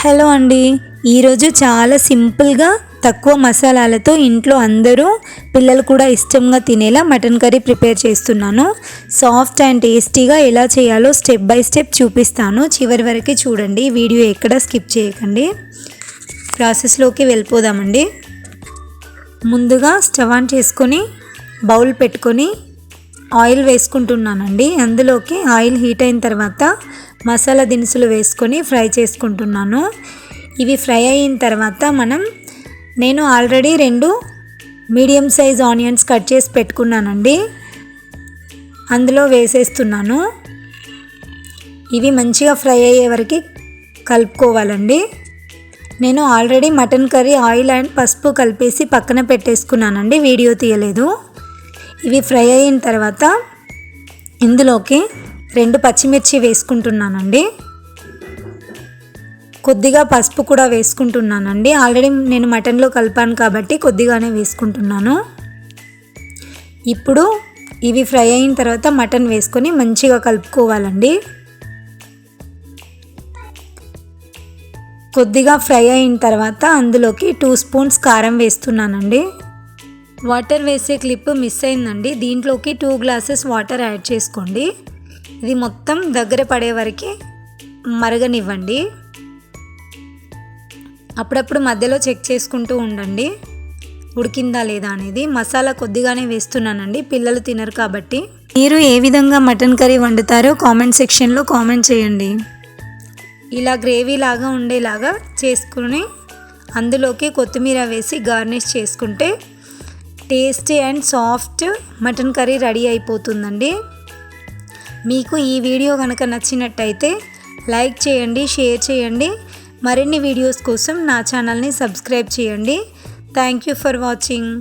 Hello అండి, ఈరోజు చాలా సింపుల్గా తక్కువ మసాలాలతో ఇంట్లో అందరూ పిల్లలు కూడా ఇష్టంగా తినేలా మటన్ కర్రీ ప్రిపేర్ చేస్తున్నాను. సాఫ్ట్ అండ్ టేస్టీగా ఎలా చేయాలో స్టెప్ బై స్టెప్ చూపిస్తాను. చివరి వరకు చూడండి, వీడియో ఎక్కడ స్కిప్ చేయకండి. ప్రాసెస్లోకి వెళ్ళిపోదామండి. ముందుగా స్టవ్ ఆన్ చేసుకొని బౌల్ పెట్టుకొని ఆయిల్ వేసుకుంటున్నానండి. అందులోకి ఆయిల్ హీట్ అయిన తర్వాత మసాలా దినుసులు వేసుకొని ఫ్రై చేసుకుంటున్నాను. ఇవి ఫ్రై అయిన తర్వాత నేను already 2 medium size onions cut చేసి పెట్టుకున్నానండి, అందులో వేసేస్తున్నాను. ఇవి మంచిగా ఫ్రై అయ్యే వరకు కలుపుకోవాలండి. నేను already mutton curry oil and పసుపు కలిపేసి పక్కన పెట్టేసుకున్నానండి, వీడియో తీయలేదు. ఇవి ఫ్రై అయిన తర్వాత ఇందులోకి 2 పచ్చిమిర్చి వేసుకుంటున్నానండి. కొద్దిగా పసుపు కూడా వేసుకుంటున్నానండి. ఆల్రెడీ నేను మటన్లో కలిపాను కాబట్టి కొద్దిగానే వేసుకుంటున్నాను. ఇప్పుడు ఇవి ఫ్రై అయిన తర్వాత మటన్ వేసుకొని మంచిగా కలుపుకోవాలండి. కొద్దిగా ఫ్రై అయిన తర్వాత అందులోకి 2 స్పూన్స్ కారం వేస్తున్నానండి. వాటర్ వేసే క్లిప్ మిస్ అయిందండి. దీంట్లోకి 2 గ్లాసెస్ వాటర్ యాడ్ చేసుకోండి. ఇది మొత్తం దగ్గర పడే వరకు మరగనివ్వండి. అప్పుడప్పుడు మధ్యలో చెక్ చేసుకుంటూ ఉండండి ఉడికిందా లేదా అనేది. మసాలా కొద్దిగానే వేస్తున్నానండి, పిల్లలు తినరు కాబట్టి. మీరు ఏ విధంగా మటన్ కర్రీ వండుతారో కామెంట్ సెక్షన్లో కామెంట్ చేయండి. ఇలా గ్రేవీ లాగా ఉండేలాగా చేసుకుని అందులోకి కొత్తిమీర వేసి గార్నిష్ చేసుకుంటే tasty and soft mutton curry ready అయిపోతుందండి. మీకు ఈ వీడియో కనుక నచ్చినట్టయితే లైక్ చేయండి, షేర్ చేయండి. మరిన్ని వీడియోస్ కోసం నా ఛానల్ని సబ్స్క్రైబ్ చేయండి. Thank you for watching.